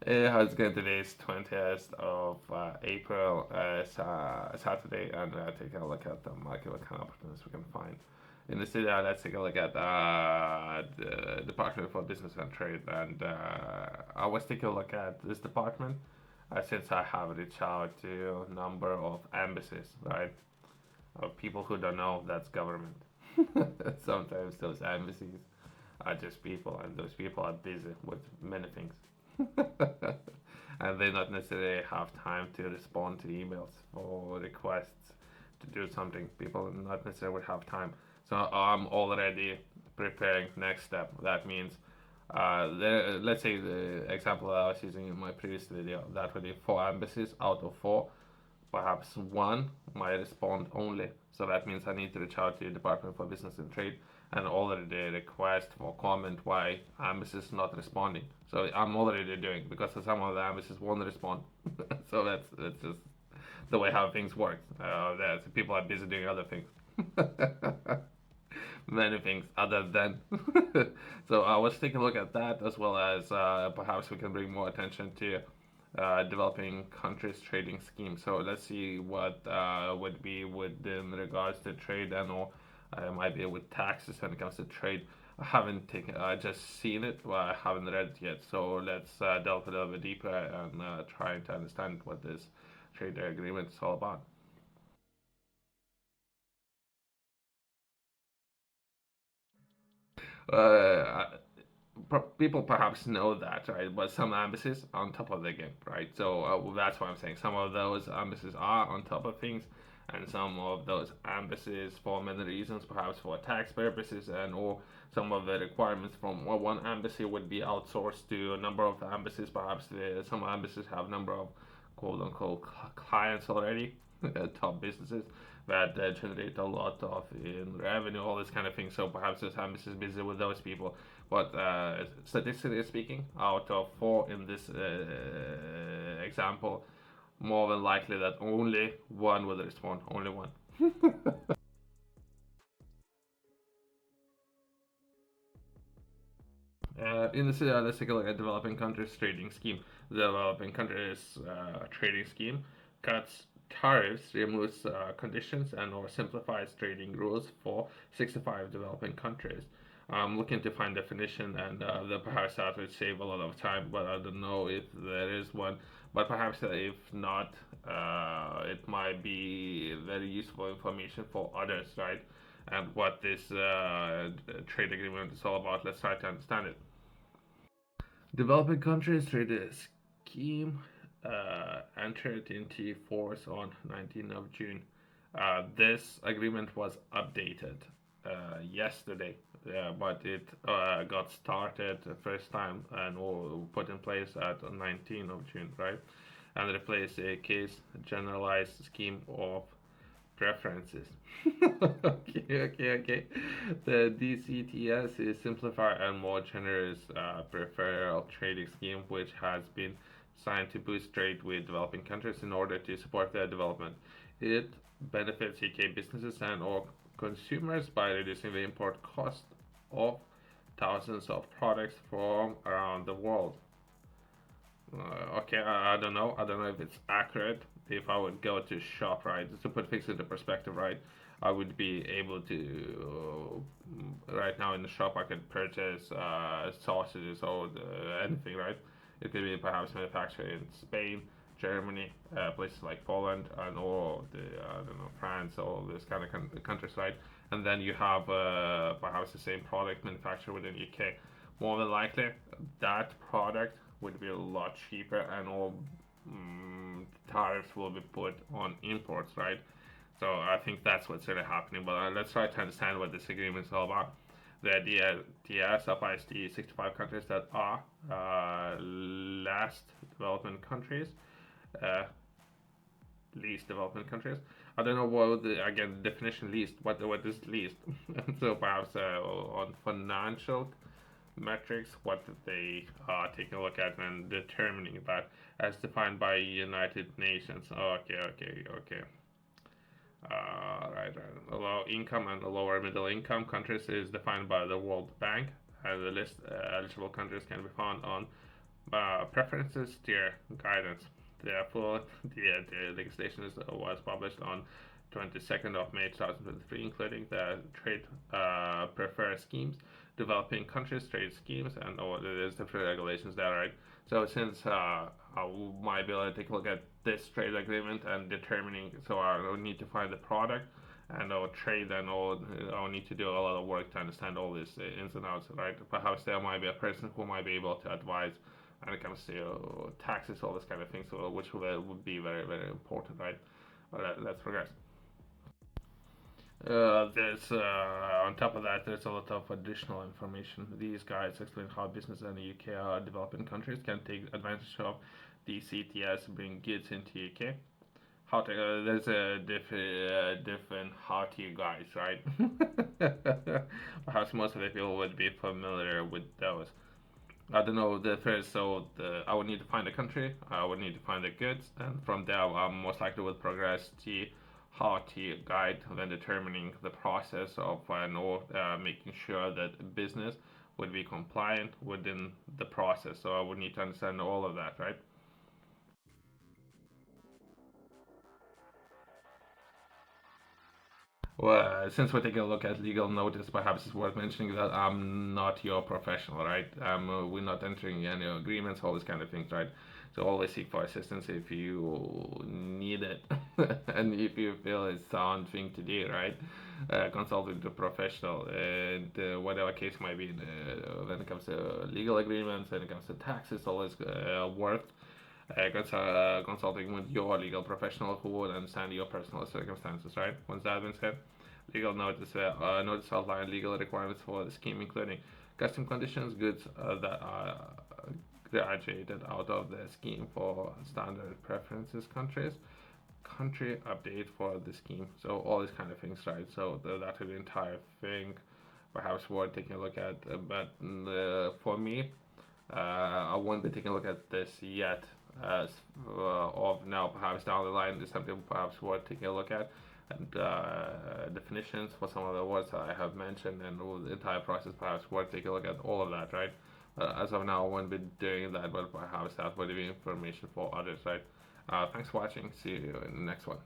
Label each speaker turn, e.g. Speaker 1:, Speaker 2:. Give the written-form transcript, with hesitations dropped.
Speaker 1: How's it going? Today is 20th of April, Saturday, and taking a look at the market, what kind of opportunities we can find. In the city, let's take a look at the Department for Business and Trade. And I was taking a look at this department since I have reached out to a number of embassies, right? People who don't know that's government. Sometimes those embassies are just people, and those people are busy with many things. And they not necessarily have time to respond to emails or requests to do something. People not necessarily have time. So I'm already preparing next step. That means, let's say the example I was using in my previous video, that would be 4 embassies out of 4. Perhaps one might respond only. So that means I need to reach out to the Department for Business and Trade and already request for comment why embassy is not responding. So I'm already doing because some of the embassies won't respond. So that's just the way how things work. People are busy doing other things. Many things other than. So I was taking a look at that as well as perhaps we can bring more attention to developing countries trading scheme. So let's see what would be within regards to trade and or might be with taxes when it comes to trade. I haven't taken, I just seen it, but I haven't read it yet. So let's delve a little bit deeper and try to understand what this trade agreement is all about. Uh, People perhaps know that, right? But some embassies are on top of the game, right? So that's why I'm saying some of those embassies are on top of things, and some of those embassies, for many reasons, perhaps for tax purposes, and or some of the requirements from one embassy would be outsourced to a number of embassies. Perhaps some embassies have a number of quote unquote clients already, top businesses that generate a lot of in revenue, all this kind of thing. So perhaps this embassy is busy with those people. But statistically speaking, out of 4 in this example, more than likely that only one will respond. Only one. In the city, let's take a look at developing countries trading scheme. The developing countries trading scheme cuts tariffs, removes conditions, and or simplifies trading rules for 65 developing countries. I'm looking to find definition, and the perhaps that would save a lot of time, but I don't know if there is one. But perhaps if not, it might be very useful information for others, right? And what this trade agreement is all about. Let's try to understand it. Developing countries trade scheme entered into force on 19th of June. This agreement was updated yesterday, but it got started the first time and put in place at 19th of June, right? And replaced a case generalized scheme of preferences. Okay. The DCTS is simplified and more generous preferential trading scheme, which has been designed to boost trade with developing countries in order to support their development. It benefits UK businesses and or consumers by reducing the import cost of thousands of products from around the world. Okay, I don't know. I don't know if it's accurate. If I would go to shop, right, just to put things into perspective, right, I would be able to right now in the shop I could purchase sausages or anything, right? It could be perhaps manufactured in Spain, Germany, places like Poland, and or the I don't know France, all this kind of countries, right? And then you have perhaps the same product manufactured within UK. More than likely, that product would be a lot cheaper, and all tariffs will be put on imports, right? So I think that's what's really happening. But let's try to understand what this agreement is all about. The idea TS applies to 65 countries that are last development countries, uh, least development countries. I don't know what the again definition least. What is least? So perhaps on financial metrics, what they are taking a look at and determining that as defined by United Nations. Okay. Right. The low income and the lower middle income countries is defined by the World Bank, and the list eligible countries can be found on Preferences tier guidance. Therefore, the legislation was published on 22nd of May 2023, including the trade prefer schemes, developing countries trade schemes, and there's different regulations there, right? So since I might be able to take a look at this trade agreement and determining, so I will need to find the product and I'll trade and I'll need to do a lot of work to understand all these ins and outs, right? Perhaps there might be a person who might be able to advise when it comes to taxes, all this kind of thing, so which would be very, very important, right? Let's progress. There's On top of that, there's a lot of additional information. These guides explain how business in the UK or developing countries can take advantage of the CTS, bring goods into UK. How to, there's a different how to guides, right? Perhaps most of the people would be familiar with those. I don't know the first. I would need to find the country. I would need to find the goods, and from there, I most likely would progress to how to guide when determining the process of making sure that business would be compliant within the process. So I would need to understand all of that, right? Well, since we're taking a look at legal notice, perhaps it's worth mentioning that I'm not your professional, right? We're not entering any agreements, all these kind of things, right? So always seek for assistance if you need it, and if you feel it's sound thing to do, right? Consult with a professional, and whatever case might be, when it comes to legal agreements, when it comes to taxes, always worth consulting with your legal professional who would understand your personal circumstances, right? Once that has been said, legal notice outline legal requirements for the scheme, including custom conditions, goods that are graduated out of the scheme for standard preferences countries, country update for the scheme. So all these kind of things, right? So that is the entire thing. Perhaps worth taking a look at, but for me, I won't be taking a look at this yet. As of now, perhaps down the line, is something perhaps worth taking a look at, and definitions for some of the words that I have mentioned, and the entire process perhaps worth taking a look at all of that, right? As of now, I won't be doing that, but perhaps that would be information for others, right? Thanks for watching. See you in the next one.